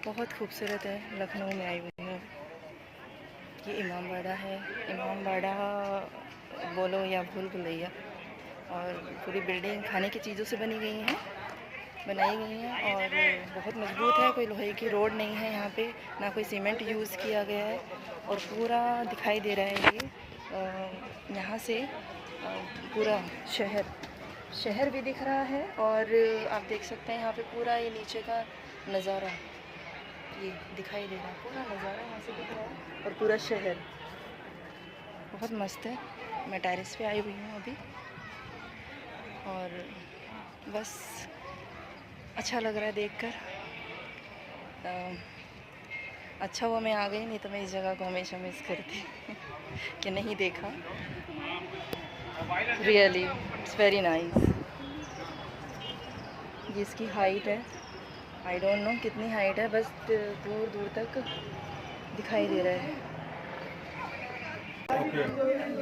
बहुत खूबसूरत है। लखनऊ में आई हुई हूँ। ये इमाम बाड़ा है। इमाम बाड़ा बोलो या भूल भुलैया, और पूरी बिल्डिंग खाने की चीज़ों से बनाई गई हैं और बहुत मजबूत है। कोई लोहे की रोड नहीं है यहाँ पे, ना कोई सीमेंट यूज़ किया गया है, और पूरा दिखाई दे रहा है ये यहाँ से पूरा शहर भी दिख रहा है। और आप देख सकते हैं यहाँ पे पूरा ये नीचे का नज़ारा ये दिखाई दे रहा है, पूरा नज़ारा यहाँ से दिख रहा है, और पूरा शहर बहुत मस्त है। मैं टेरेस पे आई हुई हूँ अभी, और बस अच्छा लग रहा है देखकर। अच्छा हुआ मैं आ गई, नहीं तो मैं इस जगह को हमेशा मिस करती कि नहीं देखा। Really it's very nice. ये इसकी हाइट है, आई डोंट नो कितनी हाइट है, बस दूर दूर तक दिखाई दे रहा है।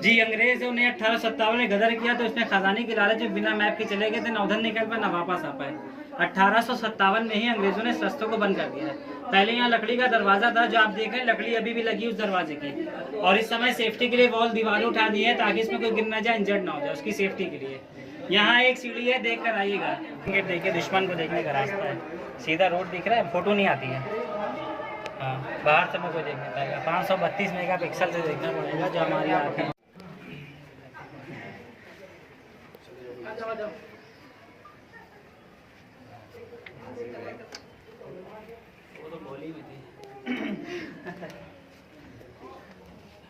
जी, अंग्रेजों ने 1857 में गदर किया तो इसने खजाने की लालच में बिना मैप के चले गए थे, ना उधर निकल पाए ना वापस आ पाए। 1857 में ही अंग्रेजों ने इस रास्तों को बंद कर दिया है। पहले यहाँ लकड़ी का दरवाजा था, जो आप देख रहे हैं लकड़ी अभी भी लगी उस दरवाजे की, और इस समय सेफ्टी के लिए वॉल दीवारें उठा दी है ताकि इसमें कोई गिर ना जाए, इंजर्ड ना हो जाए, उसकी सेफ्टी के लिए। यहाँ एक सीढ़ी है, देख कर आइएगा। गेट देखिए, दुश्मन को देखने का रास्ता है, सीधा रोड दिख रहा है, फोटो नहीं आती है। हाँ, बाहर से मैं कोई देख नहीं पाएगा। 532 मेगापिक्सल से देखना पड़ेगा, जो हमारी आँख है। वो तो बोली भी थी।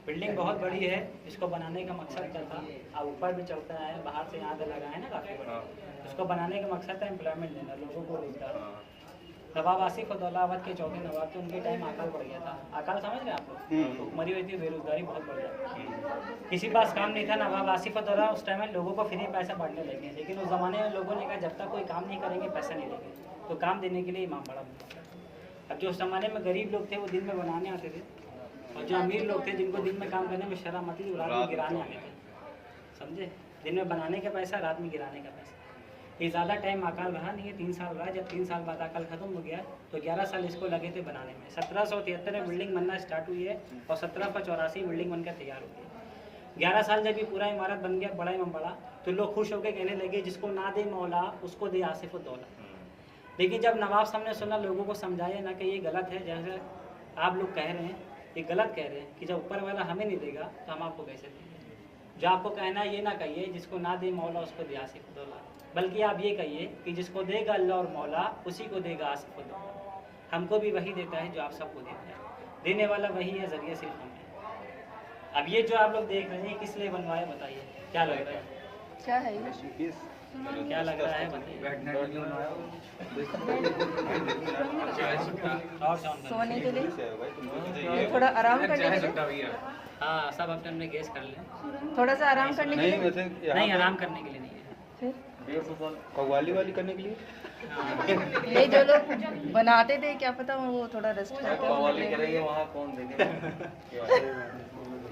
बिल्डिंग बहुत बड़ी है, इसको बनाने का मकसद क्या था? अब ऊपर भी चलता है, बाहर से यहाँ से लगा है ना काफ़ी बड़ा। इसको बनाने का मकसद था एम्प्लॉयमेंट देना, लोगों को रोजगार। नवाब आसिफ उद्दौलाबाद के चौथे नवाब थे, उनके टाइम अकाल पड़ गया था। अकाल समझ रहे हैं आप लोग? मरी हुई थी, बेरोजगारी बहुत बढ़ गया, किसी पास काम नहीं था। नवाब आसिफ उद्दौला उस टाइम में लोगों को फ्री पैसा बांटने लगे, लेकिन उस ज़माने में लोगों ने कहा जब तक कोई काम नहीं करेंगे पैसा नहीं देंगे, तो काम देने के लिए इमाम बाड़ा बनता था। अब जो उस ज़माने में गरीब लोग थे वो दिन में बनाने आते थे, और जो अमीर लोग थे जिनको दिन में काम करने में शर्म आती थी वो रात में गिराने आते थे। समझे? दिन में बनाने का पैसा, रात में गिराने का पैसा। ये ज़्यादा टाइम अकाल रहा नहीं है, 3 साल रहा। जब 3 साल बाद अकाल ख़त्म हो गया तो 11 साल इसको लगे थे बनाने में। 1773 में बिल्डिंग बनना स्टार्ट हुई है और 1784 बिल्डिंग बनकर तैयार हो गई। 11 साल जब ये पूरा इमारत बन गया, बड़ा इमाम बाड़ा, तो लोग खुश होकर कहने लगे जिसको ना दे मौला उसको दे आसिफ उद्दौला। लेकिन जब नवाब साहब ने सुना, लोगों को समझाया ना कि ये गलत है, जैसे आप लोग कह रहे हैं ये गलत कह रहे हैं कि जब ऊपर वाला हमें नहीं देगा तो हम आपको कैसे देंगे। जो आपको कहना है ये ना कहिए जिसको ना दे मौला उसको दे आसिफ उद्दौला, बल्कि आप ये कहिए कि जिसको देगा अल्लाह और मौला उसी को देगा आसिफ उद्दौला। हमको भी वही देता है जो आप सबको देता है, देने वाला वही है, जरिए सिर्फ हम है। अब ये जो आप लोग देख रहे हैं किस लिए बनवाया बताइए, क्या लग रहा है? क्या है ये? क्या लग रहा है बताइए? और सोने के लिए, थोड़ा आराम करने के लिए। हाँ, सब अपने अपने गेस कर लें। थोड़ा सा आराम करने के लिए नहीं, आराम करने के लिए नहीं है, फिर कव्वाली वाली करने के लिए। ये जो लोग बनाते थे क्या पता वो थोड़ा रेस्ट करते हैं। वहाँ कौन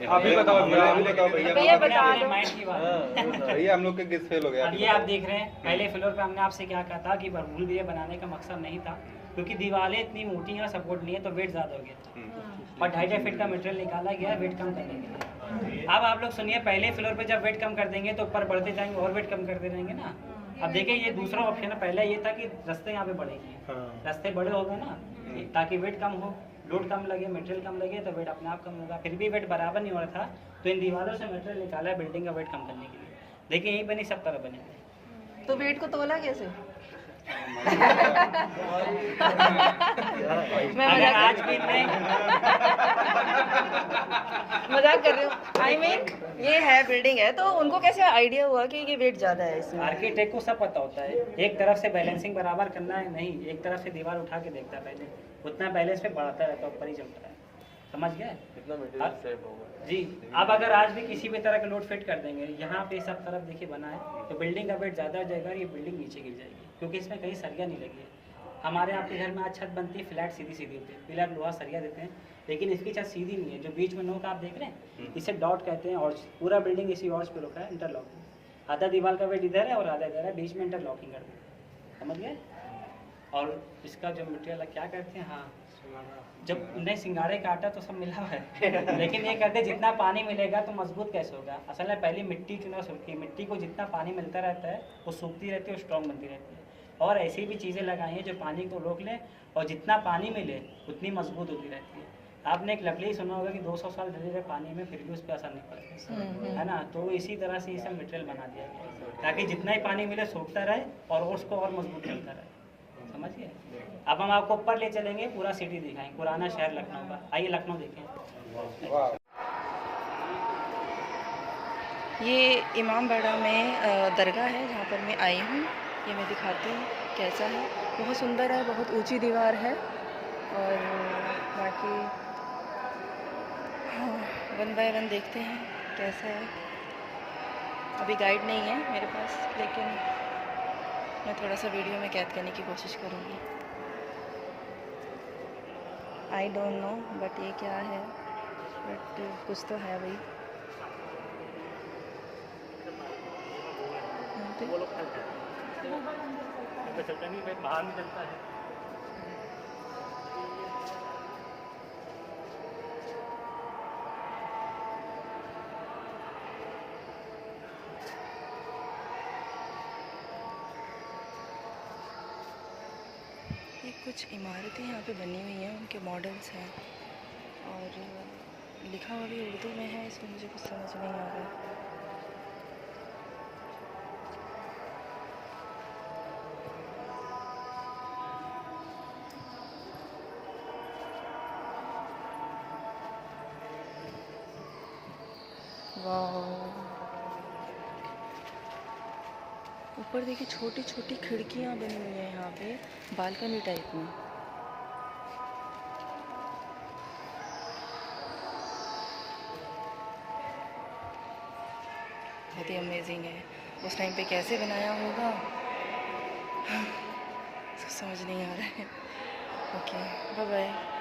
अभी बताओ भैया बता दो। माइंड की बात। भैया हम लोग के गेस फेल हो गया। अब ये आप देख रहे हैं, पहले फ्लोर पे हमने आपसे क्या कहा था कि बरमूल भी बनाने का मकसद नहीं था, क्योंकि दीवारें इतनी मोटी हैं, सपोर्ट नहीं है, तो वेट ज़्यादा हो गया था, और 2.5 फीट का मटेरियल निकाला गया वेट कम करने के लिए। अब आप लोग सुनिए, पहले फ्लोर पे जब वेट कम कर देंगे तो ऊपर बढ़ते जाएंगे और वेट कम करते रहेंगे ना। अब देखिए ये दूसरा ऑप्शन है, पहले ये था कि रास्ते यहाँ पे बढ़ेंगे, रास्ते बड़े हो गए ना, ताकि वेट कम हो, लोड कम लगे, मटेरियल कम लगे, तो वेट अपने आप कम होगा। फिर भी वेट बराबर नहीं हो रहा था, तो इन दीवारों से मटेरियल निकाला है बिल्डिंग का वेट कम करने के लिए। देखिए यही बनी, सब तरह बने। तो वेट को तोला कैसे? मैं अगर आज भी नहीं मजाक कर रही हूँ। आई मीन ये है बिल्डिंग है, तो उनको कैसे आइडिया हुआ कि ये वेट ज़्यादा है इसमें? आर्किटेक्ट को सब पता होता है, एक तरफ से बैलेंसिंग बराबर करना है, नहीं एक तरफ से दीवार उठा के देखता है, पहले उतना बैलेंस पे बढ़ाता रहता है, ऊपर ही चलता है। समझ गए? कितना मटेरियल सेव होगा जी। अब अगर आज भी किसी भी तरह का लोड फिट कर देंगे, यहाँ पे सब तरफ देखिए बना है, तो बिल्डिंग का वेट ज़्यादा हो जाएगा, ये बिल्डिंग नीचे गिर जाएगी, क्योंकि इसमें कहीं सरिया नहीं लगी है। हमारे आपके घर में आज छत बनती है फ्लैट, सीधी सीधी होती है, पिलर लोहा सरिया देते हैं, लेकिन इसकी छत सीधी नहीं है, जो बीच में नोक आप देख रहे हैं इसे डॉट कहते हैं, और पूरा बिल्डिंग इसी ऑर्च पे रखा है, इंटरलॉकिंग। आधा दीवार का वेट इधर है और आधा इधर है, बीच में इंटरलॉकिंग कर देते हैं। समझ गए? और इसका जो मटेरियल है क्या कहते हैं, हाँ जब नहीं सिंगाड़े का आटा तो सब मिला हुआ है लेकिन ये कहते हैं जितना पानी मिलेगा तो मजबूत कैसे होगा। असल में पहले मिट्टी चुना सूखी, मिट्टी को जितना पानी मिलता रहता है वो सूखती रहती है और स्ट्रॉन्ग बनती रहती है। और ऐसी भी चीज़ें लगाई हैं जो पानी को रोक लें और जितना पानी मिले उतनी मजबूत होती रहती है। आपने एक लकड़ी सुना होगा कि 200 साल डली रहे पानी में फिर भी उस पर असर नहीं पड़ता, है ना। तो इसी तरह से ये सब मटेरियल बना दिया गया ताकि जितना ही पानी मिले सूखता रहे और उसको और मजबूत करता रहे, समझिए। अब हम आपको ऊपर ले चलेंगे, पूरा सिटी दिखाएंगे, पुराना शहर लखनऊ का। आइए लखनऊ देखें। वाह। ये इमामबाड़ा में दरगाह है जहाँ पर मैं आई हूँ। ये मैं दिखाती हूँ कैसा है। बहुत सुंदर है, बहुत ऊंची दीवार है। और बाकी हाँ, वन बाय वन देखते हैं कैसा है। अभी गाइड नहीं है मेरे पास, लेकिन मैं थोड़ा सा वीडियो में कैद करने की कोशिश करूँगी। आई डोंट नो बट ये क्या है, बट कुछ तो है भाई। वो लोग चलता नहीं भाई, बाहर में चलता है। ये कुछ इमारतें यहाँ पे बनी हुई हैं, उनके मॉडल्स हैं और लिखा हुआ भी उर्दू में है, इसमें मुझे कुछ समझ नहीं आ रहा। वाह, ऊपर देखिए छोटी छोटी खिड़कियाँ बनी हुई हैं यहाँ पे, बालकनी टाइप में। बहुत ही अमेजिंग है। उस टाइम पे कैसे बनाया होगा समझ नहीं आ रहा है। Okay, bye bye.